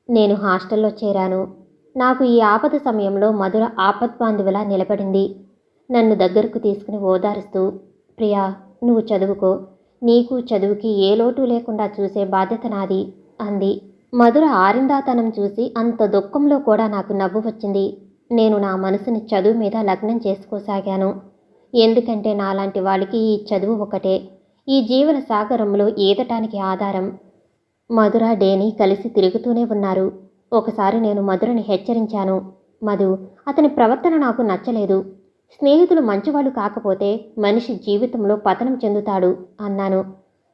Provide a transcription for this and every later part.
నేను హాస్టల్లో చేరాను. నాకు ఈ ఆపద సమయంలో మధుర ఆపద్బాంధువులా నిలబడింది. నన్ను దగ్గరకు తీసుకుని ఓదారుస్తూ, ప్రియా, నువ్వు చదువుకో. నీకు చదువుకి ఏ లోటు లేకుండా చూసే బాధ్యత నాది అంది. మధుర ఆరిందాతనం చూసి అంత దుఃఖంలో కూడా నాకు నవ్వు వచ్చింది. నేను నా మనసుని చదువు మీద లగ్నం చేసుకోసాగాను. ఎందుకంటే నాలాంటి వాళ్ళకి ఈ చదువు ఒకటే ఈ జీవన సాగరంలో ఈదటానికి ఆధారం. మధుర, డేని కలిసి తిరుగుతూనే ఉన్నారు. ఒకసారి నేను మధురని హెచ్చరించాను. మధు, అతని ప్రవర్తన నాకు నచ్చలేదు. స్నేహితులు మంచివాళ్ళు కాకపోతే మనిషి జీవితంలో పతనం చెందుతాడు అన్నాను.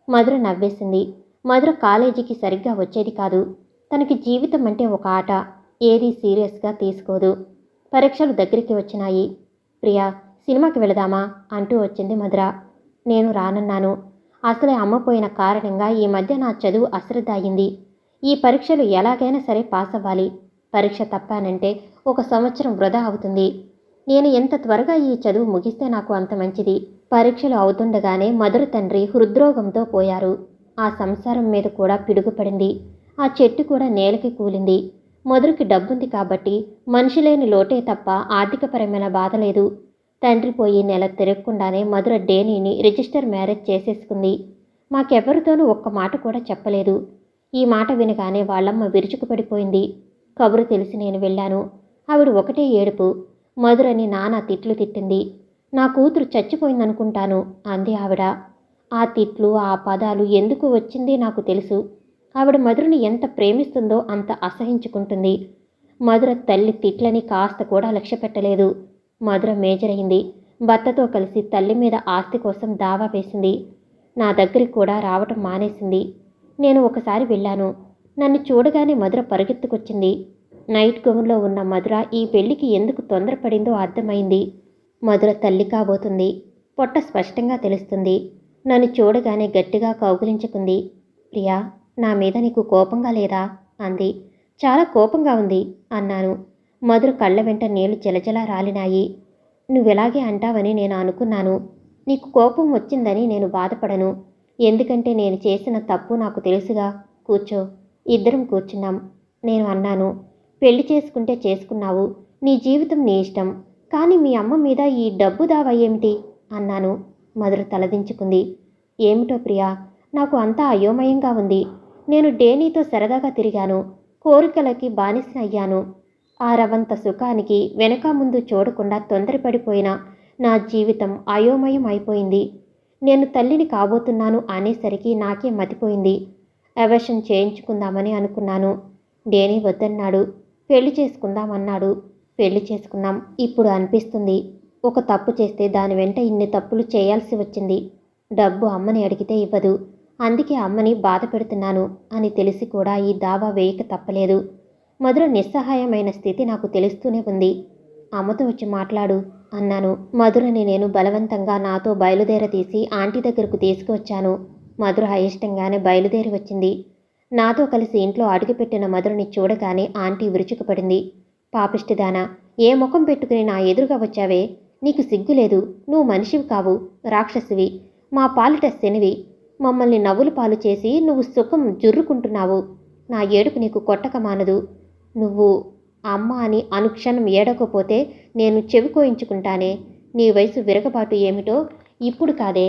మధుర నవ్వేసింది. మధుర కాలేజీకి సరిగ్గా వచ్చేది కాదు. తనకి జీవితం అంటే ఒక ఆట. ఏదీ సీరియస్గా తీసుకోదు. పరీక్షలు దగ్గరికి వచ్చినాయి. ప్రియా, సినిమాకి వెళదామా అంటూ వచ్చింది మధుర. నేను రానన్నాను. అసలే అమ్మ పోయిన కారణంగా ఈ మధ్య నా చదువు అశ్రద్ధ అయింది. ఈ పరీక్షలు ఎలాగైనా సరే పాస్ అవ్వాలి. పరీక్ష తప్పానంటే 1 సంవత్సరం వృధా అవుతుంది. నేను ఎంత త్వరగా ఈ చదువు ముగిస్తే నాకు అంత మంచిది. పరీక్షలు అవుతుండగానే మధుర తండ్రి హృద్రోగంతో పోయారు. ఆ సంసారం మీద కూడా పిడుగుపడింది. ఆ చెట్టు కూడా నేలకి కూలింది. మధురకి డబ్బుంది కాబట్టి మనిషి లేని లోటే తప్ప ఆర్థికపరమైన బాధ లేదు. తండ్రి పోయి నెల తిరగకుండానే మధుర డేనీని రిజిస్టర్ మ్యారేజ్ చేసేసుకుంది. మాకెవ్వరితోనూ ఒక్క మాట కూడా చెప్పలేదు. ఈ మాట వినగానే వాళ్ళమ్మ విరుచుకుపడిపోయింది. కబురు తెలిసి నేను వెళ్ళాను. ఆవిడ ఒకటే ఏడుపు. మధురని నానా తిట్లు తిట్టింది. నా కూతురు చచ్చిపోయిందనుకుంటాను అంది ఆవిడ. ఆ తిట్లు, ఆ పదాలు ఎందుకు వచ్చింది నాకు తెలుసు. ఆవిడ మధురని ఎంత ప్రేమిస్తుందో అంత అసహించుకుంటుంది. మధుర తల్లి తిట్లని కాస్త కూడా లక్ష్య పెట్టలేదు. మధుర మేజర్ అయింది. భర్తతో కలిసి తల్లి మీద ఆస్తి కోసం దావా వేసింది. నా దగ్గరికి కూడా రావటం మానేసింది. నేను ఒకసారి వెళ్ళాను. నన్ను చూడగానే మధుర పరుగెత్తుకొచ్చింది. నైట్ గౌన్లో ఉన్న మధుర ఈ పెళ్లికి ఎందుకు తొందరపడిందో అర్థమైంది. మధుర తల్లి కాబోతుంది. పొట్ట స్పష్టంగా తెలుస్తుంది. నన్ను చూడగానే గట్టిగా కౌగిలించుకుంది. ప్రియా, నా మీద నీకు కోపంగా లేదా అంది. చాలా కోపంగా ఉంది అన్నాను. మధుర కళ్ళ వెంట నీళ్లు జలజలా రాలినాయి. నువ్వెలాగే అంటావని నేను అనుకున్నాను. నీకు కోపం వచ్చిందని నేను బాధపడను. ఎందుకంటే నేను చేసిన తప్పు నాకు తెలుసుగా. కూర్చో. ఇద్దరం కూర్చున్నాం. నేను అన్నాను, పెళ్లి చేసుకుంటే చేసుకున్నావు. నీ జీవితం నీ ఇష్టం. కానీ మీ అమ్మ మీద ఈ డబ్బు దావా ఏమిటి అన్నాను. మధుర తలదించుకుంది. ఏమిటో ప్రియా, నాకు అంతా అయోమయంగా ఉంది. నేను డేనీతో సరదాగా తిరిగాను. కోరికలకి బానిసనయ్యాను. ఆ రవంత సుఖానికి వెనక ముందు చూడకుండా తొందరపడిపోయిన నా జీవితం అయోమయం అయిపోయింది. నేను తల్లిని కాబోతున్నాను అనేసరికి నాకే మతిపోయింది. అవర్షన్ చేయించుకుందామని అనుకున్నాను. డేనీ వద్దన్నాడు. పెళ్లి చేసుకుందామన్నాడు. పెళ్లి చేసుకున్నాం. ఇప్పుడు అనిపిస్తుంది, ఒక తప్పు చేస్తే దాని వెంట ఇన్ని తప్పులు చేయాల్సి వచ్చింది. డబ్బు అమ్మని అడిగితే ఇవ్వదు. అందుకే అమ్మని బాధ పెడుతున్నాను అని తెలిసి కూడా ఈ దావా వేయక తప్పలేదు. మధుర నిస్సహాయమైన స్థితి నాకు తెలుస్తూనే ఉంది. అమ్మతో వచ్చి మాట్లాడు అన్నాను. మధురని నేను బలవంతంగా నాతో బయలుదేరతీసి ఆంటీ దగ్గరకు తీసుకువచ్చాను. మధుర అయిష్టంగానే బయలుదేరి వచ్చింది. నాతో కలిసి ఇంట్లో అడుగుపెట్టిన మధురని చూడగానే ఆంటీ విరుచుకుపడింది. పాపిష్టిదానా, ఏ ముఖం పెట్టుకుని నా ఎదురుగా వచ్చావే? నీకు సిగ్గులేదు. నువ్వు మనిషివి కావు, రాక్షసివి. మా పాలిట శనివి. మమ్మల్ని నవ్వులు పాలు చేసి నువ్వు సుఖం జుర్రుకుంటున్నావు. నా ఏడుపు నీకు కొట్టక మానదు. నువ్వు అమ్మ అని అనుక్షణం ఏడకపోతే నేను చెవి కోయించుకుంటానే. నీ వయసు విరగబాటు ఏమిటో ఇప్పుడు కాదే,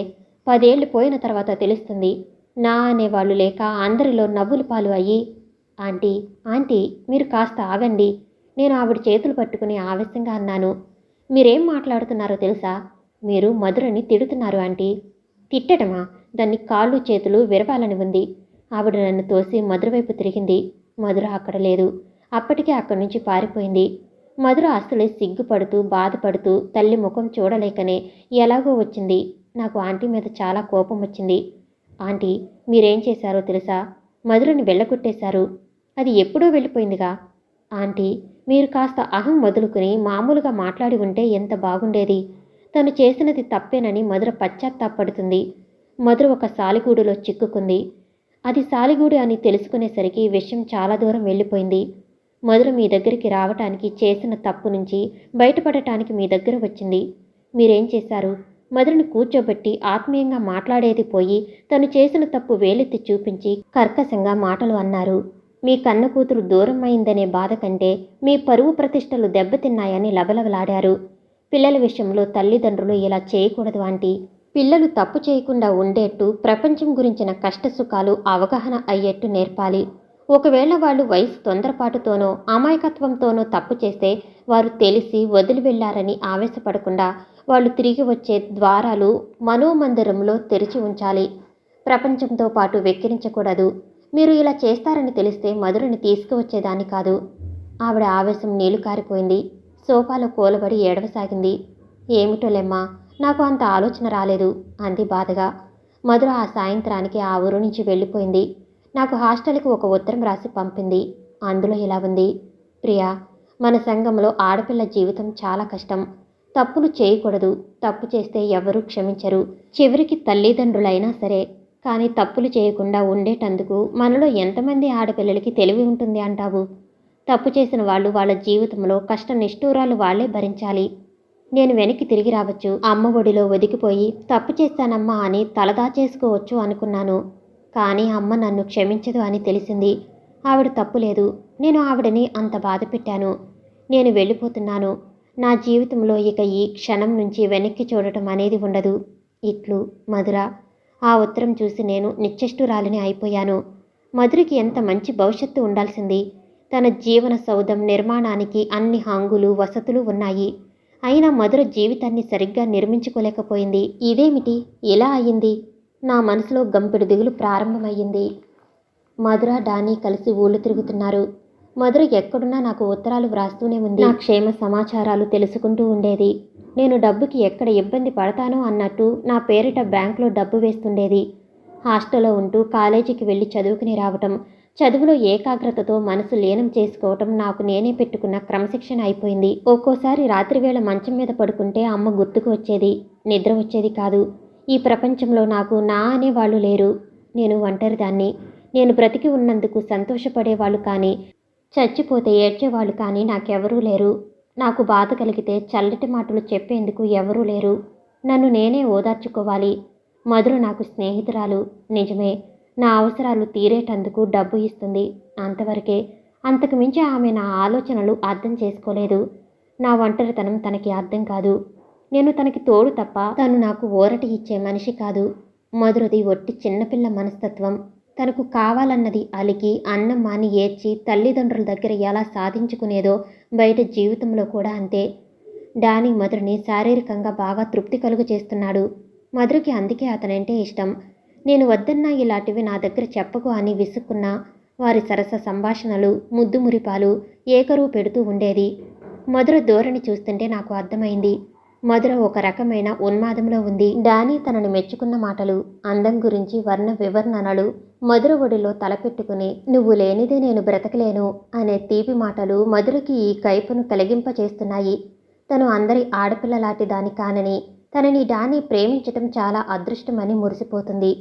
10 ఏళ్ళు పోయిన తర్వాత తెలుస్తుంది. నా అనేవాళ్ళు లేక అందరిలో నవ్వుల పాలు అయ్యి. ఆంటీ, ఆంటీ, మీరు కాస్త ఆగండి. నేను ఆవిడ చేతులు పట్టుకుని ఆవేశంగా అన్నాను. మీరేం మాట్లాడుతున్నారో తెలుసా? మీరు మధురని తిడుతున్నారు ఆంటీ. తిట్టటమా? దాన్ని కాళ్ళు చేతులు విరవాలని ఉంది. ఆవిడ నన్ను తోసి మధుర వైపు తిరిగింది. మధుర అక్కడ లేదు. అప్పటికే అక్కడి నుంచి పారిపోయింది. మధుర అసలే సిగ్గుపడుతూ బాధపడుతూ తల్లి ముఖం చూడలేకనే ఎలాగో వచ్చింది. నాకు ఆంటీ మీద చాలా కోపం వచ్చింది. ఆంటీ, మీరేం చేశారో తెలుసా? మధురని వెళ్ళగొట్టేశారు. అది ఎప్పుడో వెళ్ళిపోయిందిగా. ఆంటీ, మీరు కాస్త అహం వదులుకుని మామూలుగా మాట్లాడి ఉంటే ఎంత బాగుండేది. తను చేసినది తప్పేనని మధుర పశ్చాత్తాపడుతుంది. మధుర ఒక సాలిగూడులో చిక్కుకుంది. అది సాలిగూడు అని తెలుసుకునేసరికి విషయం చాలా దూరం వెళ్ళిపోయింది. మధుర మీ దగ్గరికి రావటానికి, చేసిన తప్పు నుంచి బయటపడటానికి మీ దగ్గర వచ్చింది. మీరేం చేశారు? మధురని కూర్చోబెట్టి ఆత్మీయంగా మాట్లాడేది పోయి తను చేసిన తప్పు వేలెత్తి చూపించి కర్కశంగా మాటలు అన్నారు. మీ కన్న కూతురు దూరం అయిందనే బాధ కంటే మీ పరువు ప్రతిష్టలు దెబ్బతిన్నాయని లబలబలాడారు. పిల్లల విషయంలో తల్లిదండ్రులు ఇలా చేయకూడదు ఆంటీ. పిల్లలు తప్పు చేయకుండా ఉండేట్టు, ప్రపంచం గురించిన కష్టసుఖాలు అవగాహన అయ్యేట్టు నేర్పాలి. ఒకవేళ వాళ్ళు వయసు తొందరపాటుతోనో అమాయకత్వంతోనో తప్పు చేస్తే వారు తెలిసి వదిలి వెళ్లారని ఆవేశపడకుండా వాళ్ళు తిరిగి వచ్చే ద్వారాలు మనోమందిరంలో తెరిచి ఉంచాలి. ప్రపంచంతో పాటు వెక్కిరించకూడదు. మీరు ఇలా చేస్తారని తెలిస్తే మధురని తీసుకువచ్చేదాన్ని కాదు. ఆవిడ ఆవేశం నీళ్లు కారిపోయింది. సోఫాలో కూలబడి ఏడవసాగింది. ఏమిటోలేమ్మా, నాకు అంత ఆలోచన రాలేదు అంది బాధగా. మధుర ఆ సాయంత్రానికి ఆ ఊరు నుంచి వెళ్ళిపోయింది. నాకు హాస్టల్కి ఒక ఉత్తరం రాసి పంపింది. అందులో ఇలా ఉంది: ప్రియా, మన సంఘంలో ఆడపిల్ల జీవితం చాలా కష్టం. తప్పులు చేయకూడదు. తప్పు చేస్తే ఎవరూ క్షమించరు. చివరికి తల్లిదండ్రులైనా సరే. కానీ తప్పులు చేయకుండా ఉండేటందుకు మనలో ఎంతమంది ఆడపిల్లలకి తెలివి ఉంటుంది అంటావు? తప్పు చేసిన వాళ్ళు వాళ్ళ జీవితంలో కష్ట నిష్ఠూరాలు వాళ్లే భరించాలి. నేను వెనక్కి తిరిగి రావచ్చు, అమ్మ ఒడిలో ఒదిగిపోయి తప్పు చేశానమ్మా అని తలదాచేసుకోవచ్చు అనుకున్నాను. కానీ అమ్మ నన్ను క్షమించదు అని తెలిసింది. ఆవిడ తప్పు లేదు. నేను ఆవిడని అంత బాధ పెట్టాను. నేను వెళ్ళిపోతున్నాను. నా జీవితంలో ఇక ఈ క్షణం నుంచి వెనక్కి చూడటం అనేది ఉండదు. ఇట్లు మధుర. ఆ ఉత్తరం చూసి నేను నిశ్చేష్టురాలిని అయిపోయాను. మధురికి ఎంత మంచి భవిష్యత్తు ఉండాల్సింది. తన జీవన సౌధం నిర్మాణానికి అన్ని హంగులు వసతులు ఉన్నాయి. అయినా మధుర జీవితాన్ని సరిగ్గా నిర్మించుకోలేకపోయింది. ఇదేమిటి ఇలా అయ్యింది? నా మనసులో గంపెడు దిగులు ప్రారంభమయ్యింది. మధుర, డానీ కలిసి ఊళ్ళు తిరుగుతున్నారు. మధుర ఎక్కడున్నా నాకు ఉత్తరాలు వ్రాస్తూనే ఉంది. నా క్షేమ సమాచారాలు తెలుసుకుంటూ ఉండేది. నేను డబ్బుకి ఎక్కడ ఇబ్బంది పడతానో అన్నట్టు నా పేరిట బ్యాంకులో డబ్బు వేస్తుండేది. హాస్టల్లో ఉంటూ కాలేజీకి వెళ్ళి చదువుకుని రావటం, చదువులో ఏకాగ్రతతో మనసు లీనం చేసుకోవటం నాకు నేనే పెట్టుకున్న క్రమశిక్షణ అయిపోయింది. ఒక్కోసారి రాత్రివేళ మంచం మీద పడుకుంటే అమ్మ గుర్తుకు వచ్చేది. నిద్ర వచ్చేది కాదు. ఈ ప్రపంచంలో నాకు నా అనేవాళ్ళు లేరు. నేను ఒంటరిదాన్ని. నేను బ్రతికి ఉన్నందుకు సంతోషపడేవాళ్ళు కానీ, చచ్చిపోతే ఏడ్చేవాళ్ళు కానీ నాకెవరూ లేరు. నాకు బాధ కలిగితే చల్లటి మాటలు చెప్పేందుకు ఎవరూ లేరు. నన్ను నేనే ఓదార్చుకోవాలి. మధుర నాకు స్నేహితురాలు, నిజమే. నా అవసరాలు తీరేటందుకు డబ్బు ఇస్తుంది, అంతవరకే. అంతకు మించి ఆమె నా ఆలోచనలు అర్థం చేసుకోలేదు. నా ఒంటరితనం తనకి అర్థం కాదు. నేను తనకి తోడు తప్ప తను నాకు ఊరటి ఇచ్చే మనిషి కాదు. మధురది ఒట్టి చిన్నపిల్ల మనస్తత్వం. తనకు కావాలన్నది అలికి అన్నం మాని ఏడ్చి తల్లిదండ్రుల దగ్గర ఎలా సాధించుకునేదో బయట జీవితంలో కూడా అంతే. డానీ మధురని శారీరకంగా బాగా తృప్తి కలుగు చేస్తున్నాడు. మధురకి అందుకే అతనంటే ఇష్టం. నేను వద్దన్నా ఇలాంటివి నా దగ్గర చెప్పకు అని విసుక్కున్నా వారి సరస సంభాషణలు, ముద్దు మురిపాలు ఏకరువు పెడుతూ ఉండేది. మధుర ధోరణి చూస్తుంటే నాకు అర్థమైంది. మధుర ఒక రకమైన ఉన్మాదంలో ఉంది. డానీ తనని మెచ్చుకున్న మాటలు, అందం గురించి వర్ణ వివర్ణనలు, మధుర ఒడిలో తలపెట్టుకుని నువ్వు లేనిదే నేను బ్రతకలేను అనే తీపి మాటలు మధురకి ఈ కైపును కలిగింపచేస్తున్నాయి. తను అందరి ఆడపిల్లలాంటి దాని కానని, తనని డానీ ప్రేమించటం చాలా అదృష్టమని మురిసిపోతుంది.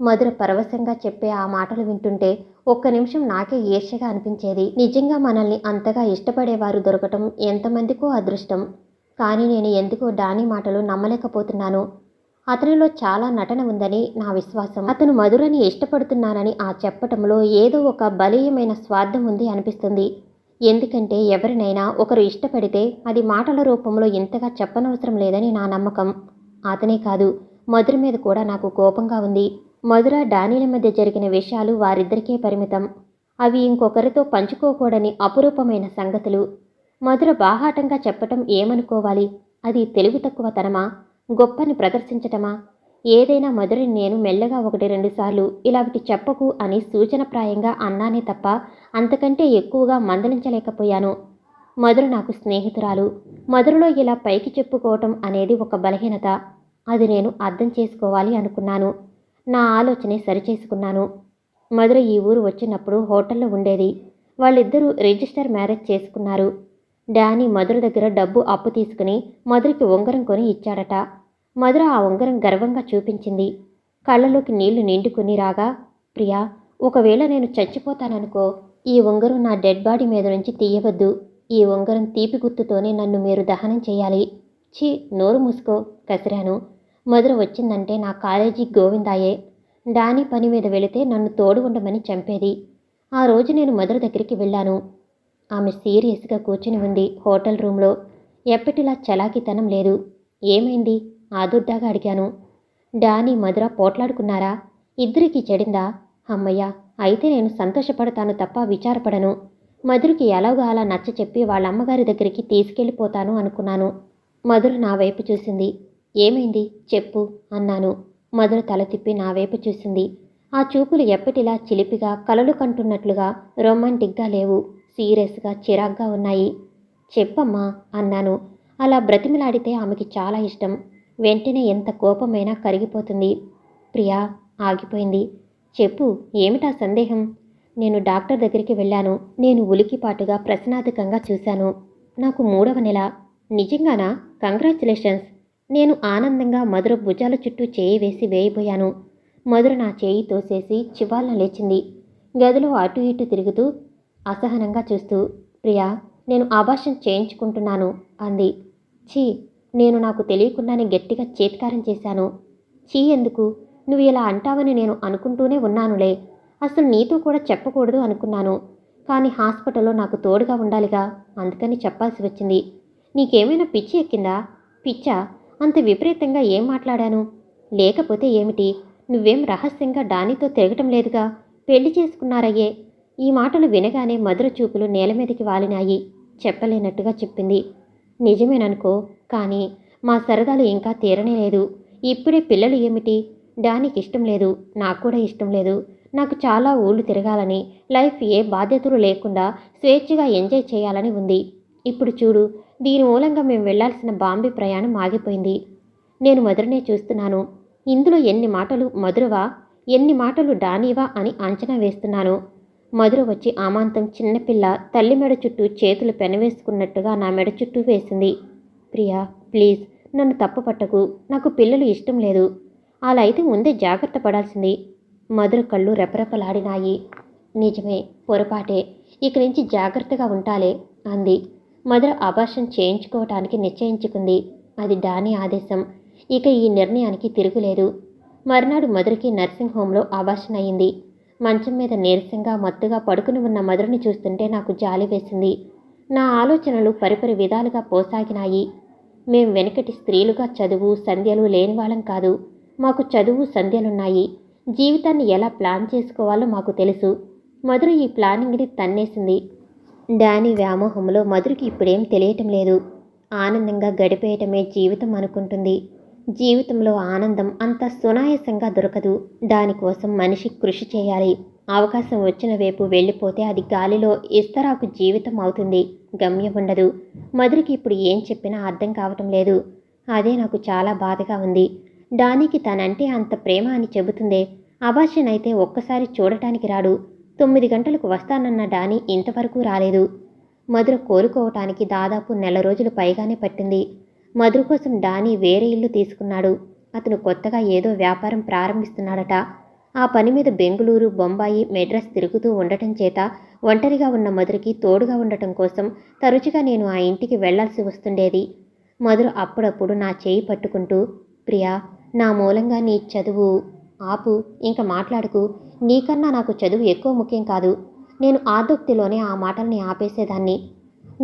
మధుర పరవశంగా చెప్పే ఆ మాటలు వింటుంటే ఒక్క నిమిషం నాకే ఈర్ష్యగా అనిపించేది. నిజంగా మనల్ని అంతగా ఇష్టపడేవారు దొరకటం ఎంతమందికో అదృష్టం. కానీ నేను ఎందుకో డానీ మాటలు నమ్మలేకపోతున్నాను. అతనిలో చాలా నటన ఉందని నా విశ్వాసం. అతను మధురని ఇష్టపడుతున్నానని ఆ చెప్పటంలో ఏదో ఒక బలీయమైన స్వార్థం ఉంది అనిపిస్తుంది. ఎందుకంటే ఎవరినైనా ఒకరు ఇష్టపడితే అది మాటల రూపంలో ఇంతగా చెప్పనవసరం లేదని నా నమ్మకం. అతనే కాదు, మధుర మీద కూడా నాకు కోపంగా ఉంది. మధుర, డానీల మధ్య జరిగిన విషయాలు వారిద్దరికే పరిమితం. అవి ఇంకొకరితో పంచుకోకూడని అపురూపమైన సంగతులు. మధుర బాహాటంగా చెప్పటం ఏమనుకోవాలి? అది తెలివి తక్కువతనమా? గొప్పని ప్రదర్శించటమా? ఏదైనా మధురని నేను మెల్లగా 1-2 సార్లు ఇలాంటి చెప్పకు అని సూచనప్రాయంగా అన్నానే తప్ప అంతకంటే ఎక్కువగా మందలించలేకపోయాను. మధుర నాకు స్నేహితురాలు. మధురలో ఇలా పైకి చెప్పుకోవటం అనేది ఒక బలహీనత. అది నేను అర్థం చేసుకోవాలి అనుకున్నాను. నా ఆలోచనే సరిచేసుకున్నాను. మధుర ఈ ఊరు వచ్చినప్పుడు హోటల్లో ఉండేది. వాళ్ళిద్దరూ రిజిస్టర్ మ్యారేజ్ చేసుకున్నారు. డానీ మధుర దగ్గర డబ్బు అప్పు తీసుకుని మధురకి ఉంగరం కొని ఇచ్చాడట. మధుర ఆ ఉంగరం గర్వంగా చూపించింది. కళ్ళలోకి నీళ్లు నిండుకుని రాగా, ప్రియా, ఒకవేళ నేను చచ్చిపోతాననుకో, ఈ ఉంగరం నా డెడ్ బాడీ మీద నుంచి తీయవద్దు. ఈ ఉంగరం తీపి గుర్తుతోనే నన్ను మీరు దహనం చేయాలి. ఛీ, నోరు మూసుకో కసిరాను. మధుర వచ్చిందంటే నా కాలేజీ గోవిందాయే. డానీ పని మీద వెళితే నన్ను తోడు ఉండమని చంపేది. ఆ రోజు నేను మధుర దగ్గరికి వెళ్ళాను. ఆమె సీరియస్గా కూర్చుని ఉంది హోటల్ రూమ్లో. ఎప్పటిలా చలాకీతనం లేదు. ఏమైంది? ఆదుర్దాగా అడిగాను. డానీ మధుర పోట్లాడుకున్నారా? ఇద్దరికీ చెడిందా? అమ్మయ్య, అయితే నేను సంతోషపడతాను తప్ప విచారపడను. మధురకి ఎలాగో అలా నచ్చ చెప్పి వాళ్ళ అమ్మగారి దగ్గరికి తీసుకెళ్ళిపోతాను అనుకున్నాను. మధుర నా వైపు చూసింది. ఏమైంది చెప్పు అన్నాను. మధుర తల తిప్పి నా వైపు చూసింది. ఆ చూపులు ఎప్పటిలా చిలిపిగా కలలు కంటున్నట్లుగా రొమాంటిక్గా లేవు. సీరియస్గా చిరాగ్గా ఉన్నాయి. చెప్పమ్మా అన్నాను. అలా బ్రతిమిలాడితే ఆమెకి చాలా ఇష్టం. వెంటనే ఎంత కోపమైనా కరిగిపోతుంది. ప్రియా ఆగిపోయింది. చెప్పు, ఏమిటా సందేహం? నేను డాక్టర్ దగ్గరికి వెళ్ళాను. నేను ఉలికిపాటుగా ప్రశ్నార్థకంగా చూశాను. నాకు 3వ నెల. నిజంగానా? కంగ్రాచ్యులేషన్స్. నేను ఆనందంగా మధుర భుజాల చుట్టూ చేయి వేసి వేయబోయాను. మధుర నా చేయి తోసేసి చివాల్న లేచింది. గదిలో అటు ఇటు తిరుగుతూ అసహనంగా చూస్తూ, ప్రియా, నేను అబార్షన్ చేయించుకుంటున్నాను అంది. ఛీ, నేను నాకు తెలియకుండానే గట్టిగా చేత్కారం చేశాను. ఛీ ఎందుకు? నువ్వు ఇలా అంటావని నేను అనుకుంటూనే ఉన్నానులే. అసలు నీతో కూడా చెప్పకూడదు అనుకున్నాను. కానీ హాస్పిటల్లో నాకు తోడుగా ఉండాలిగా, అందుకని చెప్పాల్సి వచ్చింది. నీకేమైనా పిచ్చి ఎక్కిందా? పిచ్చా? అంత విపరీతంగా ఏం మాట్లాడాను? లేకపోతే ఏమిటి? నువ్వేం రహస్యంగా డానీతో తిరగటం లేదుగా. పెళ్లి చేసుకున్నారయ్యే. ఈ మాటలు వినగానే మధుర చూపులు నేల మీదకి వాలినాయి. చెప్పలేనట్టుగా చెప్పింది. నిజమేననుకో, కానీ మా సరదాలు ఇంకా తీరనే లేదు. ఇప్పుడే పిల్లలు ఏమిటి? డానీకి ఇష్టం లేదు, నాకు కూడా ఇష్టం లేదు. నాకు చాలా ఊళ్ళు తిరగాలని, లైఫ్ ఏ బాధ్యతలు లేకుండా స్వేచ్ఛగా ఎంజాయ్ చేయాలని ఉంది. ఇప్పుడు చూడు, దీని మూలంగా మేము వెళ్లాల్సిన బాంబే ప్రయాణం ఆగిపోయింది. నేను మధురనే చూస్తున్నాను. ఇందులో ఎన్ని మాటలు మధురవా, ఎన్ని మాటలు డానీవా అని అంచనా వేస్తున్నాను. మధుర వచ్చి ఆమాంతం చిన్నపిల్ల తల్లి మెడ చుట్టూ చేతులు పెనవేసుకున్నట్టుగా నా మెడ చుట్టూ వేసింది. ప్రియా, ప్లీజ్ నన్ను తప్పు పట్టకు. నాకు పిల్లలు ఇష్టం లేదు. అలా అయితే ముందే జాగ్రత్త పడాల్సింది. మధుర కళ్ళు రెపరెపలాడినాయి. నిజమే, పొరపాటే. ఇక నుంచి జాగ్రత్తగా ఉంటాలే అంది. మధుర అబార్షన్ చేయించుకోవటానికి నిశ్చయించుకుంది. అది డానీ ఆదేశం. ఇక ఈ నిర్ణయానికి తిరుగులేదు. మర్నాడు మధురకి నర్సింగ్ హోంలో అబార్షన్ అయింది. మంచం మీద నీరసంగా మత్తుగా పడుకుని ఉన్న మధురని చూస్తుంటే నాకు జాలి వేసింది. నా ఆలోచనలు పరిపరి విధాలుగా పోసాగినాయి. మేం వెనకటి స్త్రీలుగా చదువు సంధ్యలు లేనివాళ్ళం కాదు. మాకు చదువు సంధ్యలున్నాయి. జీవితాన్ని ఎలా ప్లాన్ చేసుకోవాలో మాకు తెలుసు. మధుర ఈ ప్లానింగ్ని తన్నేసింది. డానీ వ్యామోహంలో మధురకి ఇప్పుడేం తెలియటం లేదు. ఆనందంగా గడిపేయటమే జీవితం అనుకుంటుంది. జీవితంలో ఆనందం అంత సునాయాసంగా దొరకదు. దానికోసం మనిషి కృషి చేయాలి. అవకాశం వచ్చిన వైపు వెళ్ళిపోతే అది గాలిలో ఇస్తరాకు జీవితం అవుతుంది. గమ్యం ఉండదు. మధురకి ఇప్పుడు ఏం చెప్పినా అర్థం కావటం లేదు. అదే నాకు చాలా బాధగా ఉంది. డానీకి తనంటే అంత ప్రేమ అని చెబుతుందే. అబార్షన్ అయితే ఒక్కసారి చూడటానికి రాడు. 9 గంటలకు వస్తానన్న డానీ ఇంతవరకు రాలేదు. మధుర కోలుకోవటానికి దాదాపు నెల రోజులు పైగానే పట్టింది. మధుర కోసం డానీ వేరే ఇల్లు తీసుకున్నాడు. అతను కొత్తగా ఏదో వ్యాపారం ప్రారంభిస్తున్నాడట. ఆ పని మీద బెంగుళూరు, బొంబాయి, మెడ్రాస్ తిరుగుతూ ఉండటం చేత ఒంటరిగా ఉన్న మధురకి తోడుగా ఉండటం కోసం తరచుగా నేను ఆ ఇంటికి వెళ్లాల్సి వస్తుండేది. మధుర అప్పుడప్పుడు నా చేయి పట్టుకుంటూ, ప్రియా, నా మూలంగా నీ చదువు ఆపు, ఇంక మాట్లాడుకు. నీకన్నా నాకు చదువు ఎక్కువ ముఖ్యం కాదు. నేను ఆర్దోక్తిలోనే ఆ మాటల్ని ఆపేసేదాన్ని.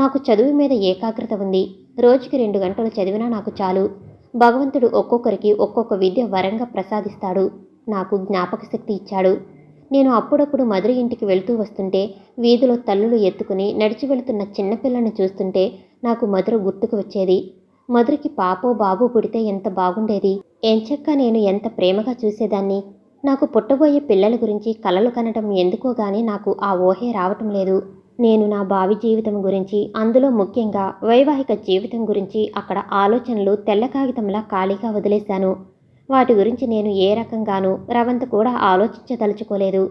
నాకు చదువు మీద ఏకాగ్రత ఉంది. రోజుకి 2 గంటలు చదివినా నాకు చాలు. భగవంతుడు ఒక్కొక్కరికి ఒక్కొక్క విద్య వరంగా ప్రసాదిస్తాడు. నాకు జ్ఞాపక శక్తి ఇచ్చాడు. నేను అప్పుడప్పుడు మధుర ఇంటికి వెళ్తూ వస్తుంటే వీధిలో తల్లులు ఎత్తుకుని నడిచి వెళుతున్న చిన్నపిల్లని చూస్తుంటే నాకు మధుర గుర్తుకు వచ్చేది. మధురకి పాపో బాబు పుడితే ఎంత బాగుండేది. ఎంచక్కా నేను ఎంత ప్రేమగా చూసేదాన్ని. నాకు పుట్టబోయే పిల్లల గురించి కలలు కనటం ఎందుకో గానీ నాకు ఆ ఊహే రావటం లేదు. నేను నా భావి జీవితం గురించి, అందులో ముఖ్యంగా వైవాహిక జీవితం గురించి అక్కడ ఆలోచనలు తెల్ల కాగితంలా ఖాళీగా వదిలేశాను. వాటి గురించి నేను ఏ రకంగానూ రవంత కూడా ఆలోచించదలుచుకోలేదు.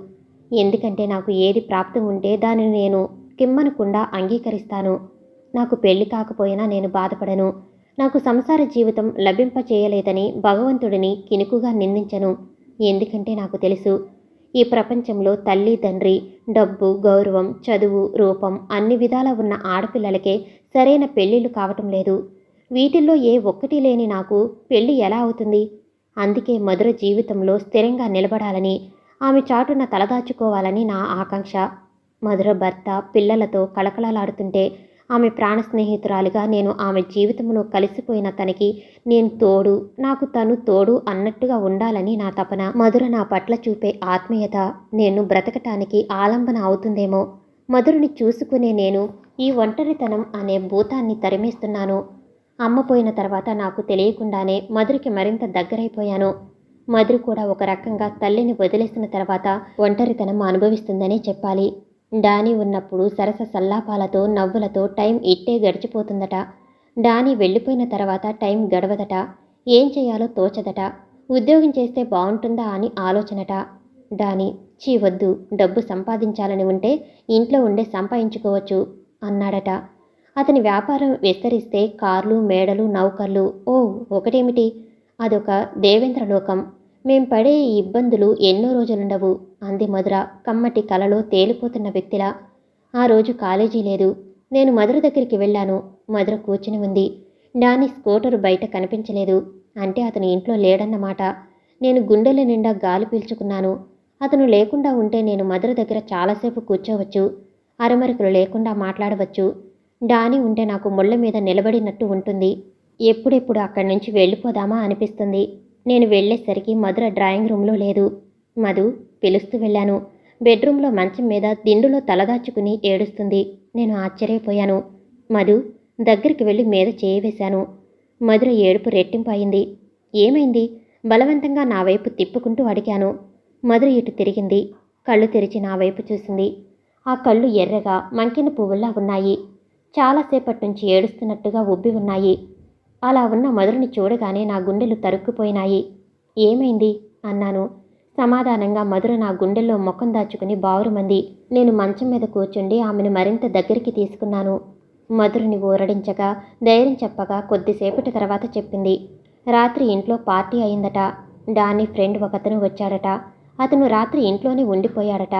ఎందుకంటే నాకు ఏది ప్రాప్తం ఉంటే దానిని నేను కిమ్మనకుండా అంగీకరిస్తాను. నాకు పెళ్లి కాకపోయినా నేను బాధపడను. నాకు సంసార జీవితం లభింపచేయలేదని భగవంతుడిని కినుకుగా నిందించను. ఎందుకంటే నాకు తెలుసు, ఈ ప్రపంచంలో తల్లి, తండ్రి, డబ్బు, గౌరవం, చదువు, రూపం అన్ని విధాలా ఉన్న ఆడపిల్లలకే సరైన పెళ్ళిళ్ళు కావటం లేదు. వీటిల్లో ఏ ఒక్కటి లేని నాకు పెళ్ళి ఎలా అవుతుంది? అందుకే మధుర జీవితంలో స్థిరంగా నిలబడాలని, ఆమె చాటున తలదాచుకోవాలని నా ఆకాంక్ష. మధుర భర్త పిల్లలతో కళకళలాడుతుంటే ఆమె ప్రాణ స్నేహితురాలిగా నేను ఆమె జీవితంలో కలిసిపోయిన తనకి నేను తోడు, నాకు తను తోడు అన్నట్టుగా ఉండాలని నా తపన. మధుర నా పట్ల చూపే ఆత్మీయత నేను బ్రతకటానికి ఆలంబన అవుతుందేమో. మధురని చూసుకునే నేను ఈ ఒంటరితనం అనే భూతాన్ని తరిమేస్తున్నాను. అమ్మ పోయిన తర్వాత నాకు తెలియకుండానే మధురికి మరింత దగ్గరైపోయాను. మధురు కూడా ఒక రకంగా తల్లిని వదిలేసిన తర్వాత ఒంటరితనం అనుభవిస్తుందనే చెప్పాలి. డానీ ఉన్నప్పుడు సరస సల్లాపాలతో నవ్వులతో టైం ఇట్టే గడిచిపోతుందట. డానీ వెళ్ళిపోయిన తర్వాత టైం గడవదట. ఏం చేయాలో తోచదట. ఉద్యోగం చేస్తే బాగుంటుందా అని ఆలోచనట. డానీ చీ వద్దు, డబ్బు సంపాదించాలని ఉంటే ఇంట్లో ఉండే సంపాదించుకోవచ్చు అన్నాడట. అతని వ్యాపారం విస్తరిస్తే కార్లు మేడలు నౌకర్లు ఓ ఒకటేమిటి, అదొక దేవేంద్రలోకం. మేం పడే ఈ ఇబ్బందులు ఎన్నో రోజులుండవు అంది మధుర కమ్మటి కలలో తేలిపోతున్న వ్యక్తిలా. ఆ రోజు కాలేజీ లేదు. నేను మధుర దగ్గరికి వెళ్ళాను. మధుర కూర్చుని ఉంది. డానీ స్కూటరు బయట కనిపించలేదు. అంటే అతను ఇంట్లో లేడన్నమాట. నేను గుండెల నిండా గాలి పీల్చుకున్నాను. అతను లేకుండా ఉంటే నేను మధుర దగ్గర చాలాసేపు కూర్చోవచ్చు. అరమరికలు లేకుండా మాట్లాడవచ్చు. డానీ ఉంటే నాకు ముళ్ళ మీద నిలబడినట్టు ఉంటుంది. ఎప్పుడెప్పుడు అక్కడి నుంచి వెళ్ళిపోదామా అనిపిస్తుంది. నేను వెళ్ళేసరికి మధుర డ్రాయింగ్ రూమ్లో లేదు. మధు పిలుస్తూ వెళ్ళాను. బెడ్రూమ్లో మంచం మీద దిండులో తలదాచుకుని ఏడుస్తుంది. నేను ఆశ్చర్యపోయాను. మధు దగ్గరికి వెళ్ళి మీద చేయి వేశాను. మధుర ఏడుపు రెట్టింపు అయింది. ఏమైంది? బలవంతంగా నా వైపు తిప్పుకుంటూ అడిగాను. మధుర ఇటు తిరిగింది. కళ్ళు తెరిచి నా వైపు చూసింది. ఆ కళ్ళు ఎర్రగా మంకిన పువ్వుల్లా ఉన్నాయి. చాలాసేపటి నుంచి ఏడుస్తున్నట్టుగా ఉబ్బి ఉన్నాయి. అలా ఉన్న మధురని చూడగానే నా గుండెలు తరుక్కుపోయినాయి. ఏమైంది అన్నాను. సమాధానంగా మధుర నా గుండెల్లో ముఖం దాచుకుని బావురుమంది. నేను మంచం మీద కూర్చుండి ఆమెను మరింత దగ్గరికి తీసుకున్నాను. మధురని ఊరడించగా ధైర్యం చెప్పగా కొద్దిసేపటి తర్వాత చెప్పింది. రాత్రి ఇంట్లో పార్టీ అయిందట. డానీ ఫ్రెండ్ ఒకతను వచ్చాడట. అతను రాత్రి ఇంట్లోనే ఉండిపోయాడట.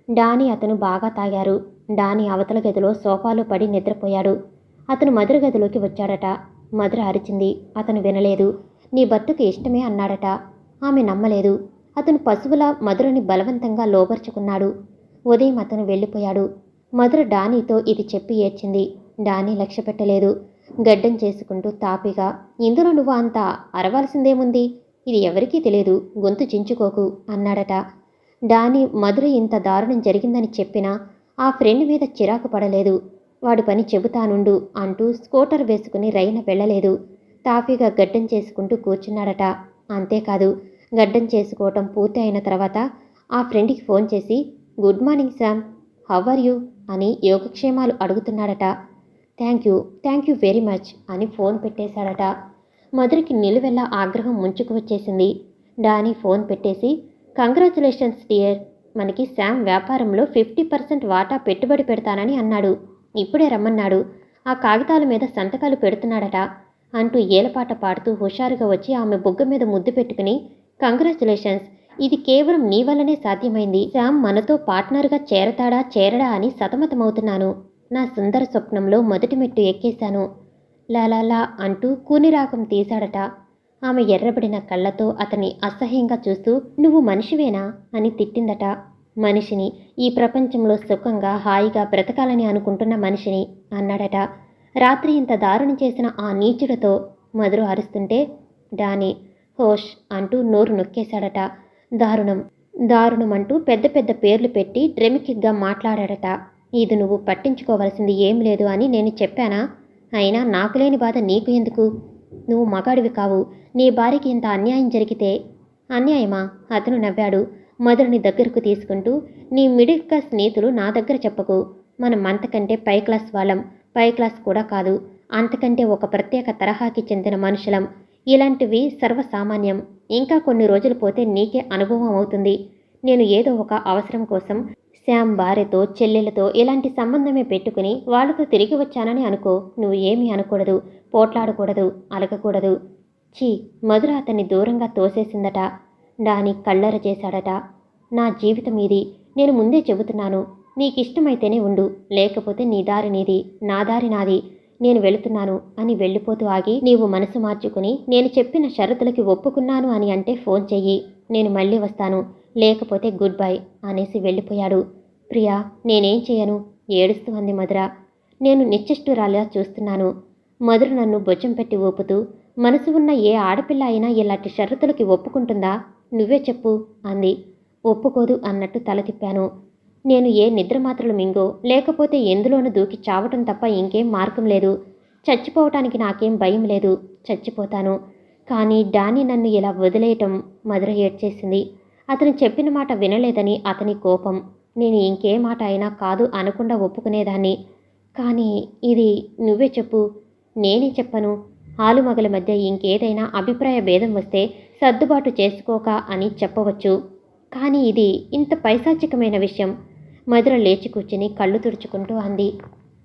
డానీ అతను బాగా తాగారు. డానీ అవతల గదిలో సోఫాలో పడి నిద్రపోయాడు. అతను మధుర గదిలోకి వచ్చాడట. మధుర అరిచింది. అతను వినలేదు. నీ భర్తకు ఇష్టమే అన్నాడట. ఆమె నమ్మలేదు. అతను పశువులా మధురని బలవంతంగా లోబర్చుకున్నాడు. ఉదయం అతను వెళ్ళిపోయాడు. మధుర డానీతో ఇది చెప్పి ఏడ్చింది. డానీ లక్ష్య పెట్టలేదు. గడ్డం చేసుకుంటూ తాపిగా, ఇందులో నువ్వు అంత అరవాల్సిందేముంది? ఇది ఎవరికీ తెలియదు, గొంతు చించుకోకు అన్నాడట. డానీ మధుర ఇంత దారుణం జరిగిందని చెప్పినా ఆ ఫ్రెండ్ మీద చిరాకు పడలేదు. వాడి పని చెబుతానుండు అంటూ స్కూటర్ వేసుకుని రైన వెళ్ళలేదు. తాఫీగా గడ్డం చేసుకుంటూ కూర్చున్నాడట. అంతేకాదు, గడ్డం చేసుకోవటం పూర్తి అయిన తర్వాత ఆ ఫ్రెండ్కి ఫోన్ చేసి good morning Sam, how are you అని యోగక్షేమాలు అడుగుతున్నాడట. థ్యాంక్ యూ వెరీ మచ్ అని ఫోన్ పెట్టేశాడట. మధురకి నిలువెల్లా ఆగ్రహం ముంచుకు వచ్చేసింది. డానీ ఫోన్ పెట్టేసి కంగ్రాచులేషన్స్ డియర్, మనకి శామ్ వ్యాపారంలో 50% వాటా పెట్టుబడి పెడతానని అన్నాడు. ఇప్పుడే రమ్మన్నాడు. ఆ కాగితాల మీద సంతకాలు పెడుతున్నాడట అంటూ ఏలపాట పాడుతూ హుషారుగా వచ్చి ఆమె బుగ్గ మీద ముద్దు పెట్టుకుని కంగ్రాచులేషన్స్, ఇది కేవలం నీ వల్లనే సాధ్యమైంది. శామ్ మనతో పార్ట్నర్గా చేరతాడా చేరడా అని సతమతమవుతున్నాను. నా సుందర స్వప్నంలో మొదటి మెట్టు ఎక్కేశాను. లాలాలా అంటూ కూనిరాగం తీశాడట. ఆమె ఎర్రబడిన కళ్ళతో అతన్ని అసహ్యంగా చూస్తూ నువ్వు మనిషివేనా అని తిట్టిందట. మనిషిని, ఈ ప్రపంచంలో సుఖంగా హాయిగా బ్రతకాలని అనుకుంటున్న మనిషిని అన్నాడట. రాత్రి ఇంత దారుణం చేసిన ఆ నీచుడితో మధుర అరుస్తుంటే డానీ హోష్ అంటూ నోరు నొక్కేశాడట. దారుణం అంటూ పెద్ద పెద్ద పేర్లు పెట్టి డ్రెమికిగ్గా మాట్లాడాడట. ఇది నువ్వు పట్టించుకోవలసింది ఏం లేదు అని నేను చెప్పానా? అయినా నాకు లేని బాధ నీకు ఎందుకు? నువ్వు మగాడివి కావు. నీ భార్యకి ఇంత అన్యాయం జరిగితే. అన్యాయమా? అతను నవ్వాడు. మధురని దగ్గరకు తీసుకుంటూ నీ మిడిల్ క్లాస్ నీతులు నా దగ్గర చెప్పకు. మనం అంతకంటే పై క్లాస్ వాళ్ళం. పై క్లాస్ కూడా కాదు, అంతకంటే ఒక ప్రత్యేక తరహాకి చెందిన మనుషులం. ఇలాంటివి సర్వసామాన్యం. ఇంకా కొన్ని రోజులు పోతే నీకే అనుభవం అవుతుంది. నేను ఏదో ఒక అవసరం కోసం శ్యామ్ భార్యతో చెల్లెలతో ఇలాంటి సంబంధమే పెట్టుకుని వాళ్ళతో తిరిగి వచ్చానని అనుకో. నువ్వు ఏమీ అనకూడదు, పోట్లాడకూడదు, అలగకూడదు. చీ, మధుర అతన్ని దూరంగా తోసేసిందట. డానీ కళ్ళర చేశాడట. నా జీవితం ఇది. నేను ముందే చెబుతున్నాను. నీకిష్టమైతేనే ఉండు, లేకపోతే నీ దారి నీది, నా దారి నాది. నేను వెళుతున్నాను అని వెళ్ళిపోతూ ఆగి నీవు మనసు మార్చుకుని నేను చెప్పిన షరతులకి ఒప్పుకున్నాను అని అంటే ఫోన్ చెయ్యి. నేను మళ్ళీ వస్తాను, లేకపోతే గుడ్ బై అనేసి వెళ్ళిపోయాడు. ప్రియా, నేనేం చేయను, ఏడుస్తూ అంది మధుర. నేను నిశ్చేష్టురాలిలా చూస్తున్నాను. మధుర నన్ను భుజం పెట్టి ఊపుతూ, మనసు ఉన్న ఏ ఆడపిల్ల అయినా ఇలాంటి షరతులకి ఒప్పుకుంటుందా? నువ్వే చెప్పు అంది. ఒప్పుకోదు అన్నట్టు తల తిప్పాను. నేను ఏ నిద్రమాత్రలు మింగో, లేకపోతే ఎందులోనూ దూకి చావటం తప్ప ఇంకేం మార్గం లేదు. చచ్చిపోవటానికి నాకేం భయం లేదు. చచ్చిపోతాను. కానీ డానీ నన్ను ఇలా వదిలేయటం. మధుర ఏడ్చేసింది. అతను చెప్పిన మాట వినలేదని అతని కోపం. నేను ఇంకే మాట అయినా కాదు అనకుండా ఒప్పుకునేదాన్ని. కానీ ఇది నువ్వే చెప్పు. నేనే చెప్పను. ఆలుమగల మధ్య ఇంకేదైనా అభిప్రాయ భేదం వస్తే సర్దుబాటు చేసుకోక అని చెప్పవచ్చు. కానీ ఇది ఇంత పైశాచికమైన విషయం. మధుర లేచి కూర్చుని కళ్ళు తుడుచుకుంటూ అంది.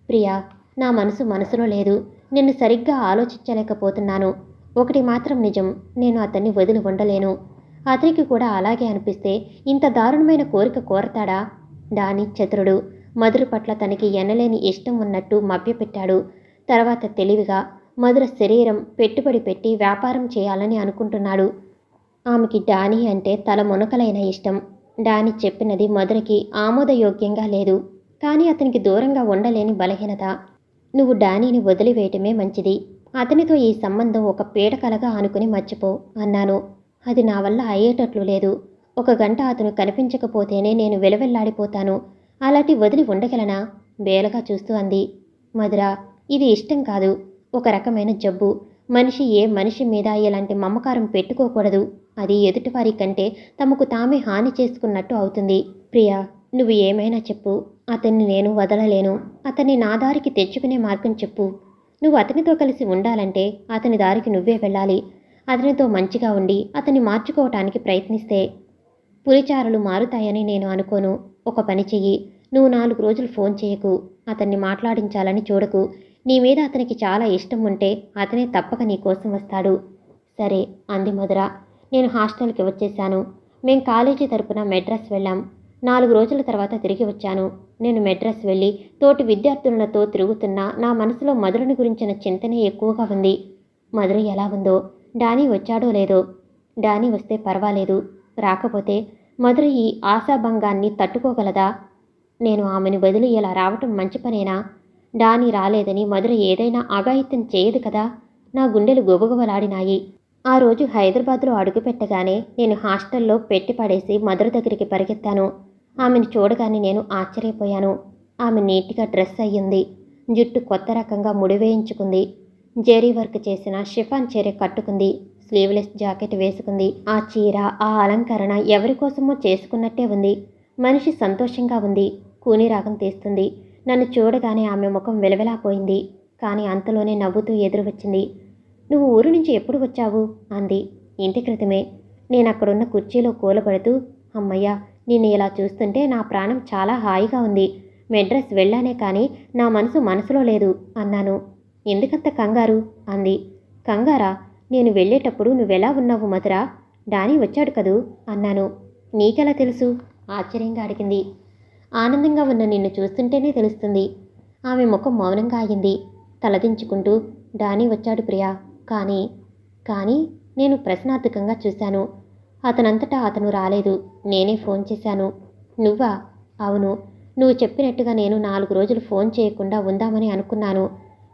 ప్రియా, నా మనసు మనసులో లేదు. నిన్ను సరిగ్గా ఆలోచించలేకపోతున్నాను. ఒకటి మాత్రం నిజం, నేను అతన్ని వదిలి ఉండలేను. అతనికి కూడా అలాగే అనిపిస్తే ఇంత దారుణమైన కోరిక కోరతాడా? డానీ చతురుడు. మధుర పట్ల తనకి ఎనలేని ఇష్టం ఉన్నట్టు మభ్యపెట్టాడు. తర్వాత తెలివిగా మధుర శరీరం పెట్టుబడి పెట్టి వ్యాపారం చేయాలని అనుకుంటున్నాడు. ఆమెకి డానీ అంటే తల మునకలైన ఇష్టం. డానీ చెప్పినది మధురకి ఆమోదయోగ్యంగా లేదు. కానీ అతనికి దూరంగా ఉండలేని బలహీనత. నువ్వు డానీని వదిలివేయటమే మంచిది. అతనితో ఈ సంబంధం ఒక పీడకలగా అనుకుని మర్చిపో అన్నాను. అది నా వల్ల అయ్యేటట్లు లేదు. 1 గంట అతను కనిపించకపోతేనే నేను వెలవెల్లాడిపోతాను. అలాంటి వదిలి ఉండగలనా? బేలగా చూస్తూ అంది. మధుర, ఇది ఇష్టం కాదు, ఒక రకమైన జబ్బు. మనిషి ఏ మనిషి మీద ఇలాంటి మమకారం పెట్టుకోకూడదు. అది ఎదుటివారి కంటే తమకు తామే హాని చేసుకున్నట్టు అవుతుంది. ప్రియా, నువ్వు ఏమైనా చెప్పు. అతన్ని నేను వదలలేను. అతన్ని నా దారికి తెచ్చుకునే మార్గం చెప్పు. నువ్వు అతనితో కలిసి ఉండాలంటే అతని దారికి నువ్వే వెళ్ళాలి. అతనితో మంచిగా ఉండి అతన్ని మార్చుకోవటానికి ప్రయత్నిస్తే. పులిచారులు మారుతాయని నేను అనుకోను. ఒక పని చెయ్యి. నువ్వు 4 రోజులు ఫోన్ చేయకు. అతన్ని మాట్లాడించాలని చూడకు. నీ మీద అతనికి చాలా ఇష్టం ఉంటే అతనే తప్పక నీ కోసం వస్తాడు. సరే అంది మధుర. నేను హాస్టల్కి వచ్చేశాను. మేం కాలేజీ తరపున మెడ్రాస్ వెళ్ళాం. 4 రోజుల తర్వాత తిరిగి వచ్చాను. నేను మెడ్రాస్ వెళ్ళి తోటి విద్యార్థులతో తిరుగుతున్నా నా మనసులో మధురని గురించిన చింతనే ఎక్కువగా ఉంది. మధుర ఎలా ఉందో, డానీ వచ్చాడో లేదో. డానీ వస్తే పర్వాలేదు. రాకపోతే మధుర ఈ ఆశాభంగాన్ని తట్టుకోగలదా? నేను ఆమెను వదిలి ఇలా రావటం మంచి పనేనా? డానీ రాలేదని మధుర ఏదైనా అఘాయిత్యం చేయదు కదా? నా గుండెలు గుబగుబలాడినాయి. ఆ రోజు హైదరాబాద్లో అడుగుపెట్టగానే నేను హాస్టల్లో పెట్టి పడేసి మధుర దగ్గరికి పరిగెత్తాను. ఆమెను చూడగానే నేను ఆశ్చర్యపోయాను. ఆమె నీట్గా డ్రెస్ అయ్యింది. జుట్టు కొత్త రకంగా ముడివేయించుకుంది. జెరీ వర్క్ చేసిన షిఫాన్ చీర కట్టుకుంది. స్లీవ్లెస్ జాకెట్ వేసుకుంది. ఆ చీర, ఆ అలంకరణ ఎవరికోసమో చేసుకున్నట్టే ఉంది. మనిషి సంతోషంగా ఉంది. కూని రాగం తీస్తుంది. నన్ను చూడగానే ఆమె ముఖం వెలవెలాపోయింది. కానీ అంతలోనే నవ్వుతూ ఎదురు వచ్చింది. నువ్వు ఊరు నుంచి ఎప్పుడు వచ్చావు అంది. ఇంటి క్రితమే. నేనక్కడున్న కుర్చీలో కూలబడుతూ, అమ్మయ్య, నిన్ను ఇలా చూస్తుంటే నా ప్రాణం చాలా హాయిగా ఉంది. మెడ్రాస్ వెళ్ళానే కానీ నా మనసు మనసులో లేదు అన్నాను. ఎందుకంత కంగారు అంది. కంగారా? నేను వెళ్ళేటప్పుడు నువ్వెలా ఉన్నావు మధుర? డానీ వచ్చాడు కదూ అన్నాను. నీకెలా తెలుసు? ఆశ్చర్యంగా అడిగింది. ఆనందంగా ఉన్న నిన్ను చూస్తుంటేనే తెలుస్తుంది. ఆమె ముఖం మౌనంగా అయింది. తలదించుకుంటూ, డానీ వచ్చాడు ప్రియా. కానీ నేను ప్రశ్నార్థకంగా చూశాను. అతనంతటా అతను రాలేదు. నేనే ఫోన్ చేశాను. నువ్వా? అవును. నువ్వు చెప్పినట్టుగా నేను 4 రోజులు ఫోన్ చేయకుండా ఉందామని అనుకున్నాను.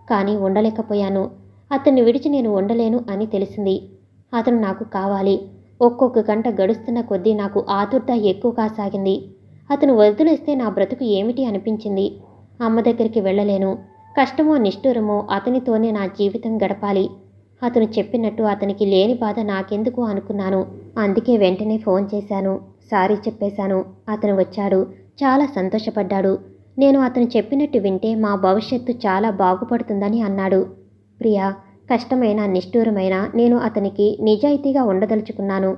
కానీ ఉండలేకపోయాను. అతన్ని విడిచి నేను ఉండలేను అని తెలిసింది. అతను నాకు కావాలి. ఒక్కొక్క గంట గడుస్తున్న కొద్దీ నాకు ఆతుర్త ఎక్కువ కాసాగింది. అతను వదిలేస్తే నా బ్రతుకు ఏమిటి అనిపించింది. అమ్మ దగ్గరికి వెళ్ళలేను. కష్టమో నిష్ఠురమో అతనితోనే నా జీవితం గడపాలి. అతను చెప్పినట్టు అతనికి లేని బాధ నాకెందుకు అనుకున్నాను. అందుకే వెంటనే ఫోన్ చేశాను. సారీ చెప్పేశాను. అతను వచ్చాడు. చాలా సంతోషపడ్డాడు. నేను అతను చెప్పినట్టు వింటే మా భవిష్యత్తు చాలా బాగుపడుతుందని అన్నాడు. ప్రియా, కష్టమైన నిష్ఠూరమైన నేను అతనికి నిజాయితీగా ఉండదలుచుకున్నాను.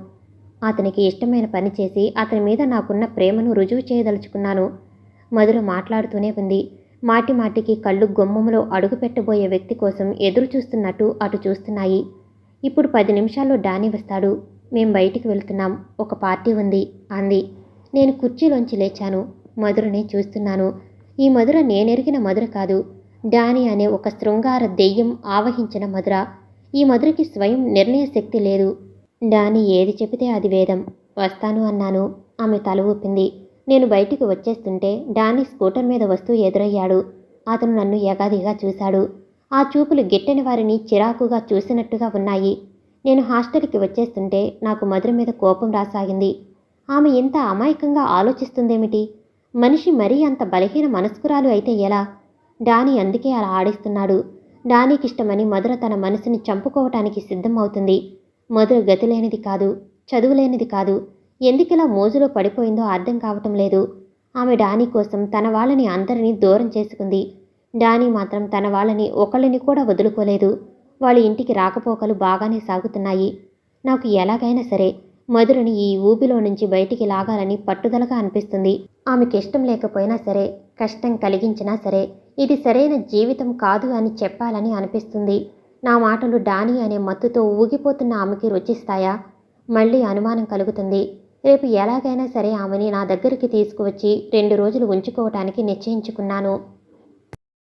అతనికి ఇష్టమైన పని చేసి అతని మీద నాకున్న ప్రేమను రుజువు చేయదలుచుకున్నాను. మధుర మాట్లాడుతూనే ఉంది. మాటి మాటికి కళ్ళు గుమ్మంలో అడుగుపెట్టబోయే వ్యక్తి కోసం ఎదురు చూస్తున్నట్టు అటు చూస్తున్నాయి. ఇప్పుడు 10 నిమిషాల్లో డానీ వస్తాడు. మేం బయటికి వెళ్తున్నాం. ఒక పార్టీ ఉంది అంది. నేను కుర్చీలోంచి లేచాను. మధురని చూస్తున్నాను. ఈ మధుర నేనెరిగిన మధుర కాదు. డానీ అనే ఒక శృంగార దెయ్యం ఆవహించిన మధుర. ఈ మధురకి స్వయం నిర్ణయ శక్తి లేదు. డానీ ఏది చెబితే అది వేదం. వస్తాను అన్నాను. ఆమె తల ఊపింది. నేను బయటికి వచ్చేస్తుంటే డానీ స్కూటర్ మీద వస్తూ ఎదురయ్యాడు. అతను నన్ను ఎగాదిగా చూశాడు. ఆ చూపులు గిట్టని వారిని చిరాకుగా చూసినట్టుగా ఉన్నాయి. నేను హాస్టల్కి వచ్చేస్తుంటే నాకు మధుర మీద కోపం రాసాగింది. ఆమె ఇంత అమాయకంగా ఆలోచిస్తుందేమిటి? మనిషి మరీ అంత బలహీన మనస్కురాలు అయితే ఎలా? డానీ అందుకే అలా ఆడిస్తున్నాడు. డానీకిష్టమని మధుర తన మనసుని చంపుకోవటానికి సిద్ధం అవుతుంది. మధుర గతిలేనిది కాదు, చదువులేనిది కాదు. ఎందుకిలా మోజులో పడిపోయిందో అర్థం కావటం లేదు. ఆమె డానీ కోసం తన వాళ్ళని అందరినీ దూరం చేసుకుంది. డానీ మాత్రం తన వాళ్ళని ఒకళ్ళని కూడా వదులుకోలేదు. వాళ్ళ ఇంటికి రాకపోకలు బాగానే సాగుతున్నాయి. నాకు ఎలాగైనా సరే మధురని ఈ ఊబిలో నుంచి బయటికి లాగాలని పట్టుదలగా అనిపిస్తుంది. ఆమెకిష్టం లేకపోయినా సరే, కష్టం కలిగించినా సరే, ఇది సరైన జీవితం కాదు అని చెప్పాలని అనిపిస్తుంది. నా మాటలు డానీ అనే మత్తుతో ఊగిపోతున్న ఆమెకి రుచిస్తాయా? మళ్ళీ అనుమానం కలుగుతుంది. రేపు ఎలాగైనా సరే ఆమెని నా దగ్గరికి తీసుకువచ్చి 2 రోజులు ఉంచుకోవటానికి నిశ్చయించుకున్నాను.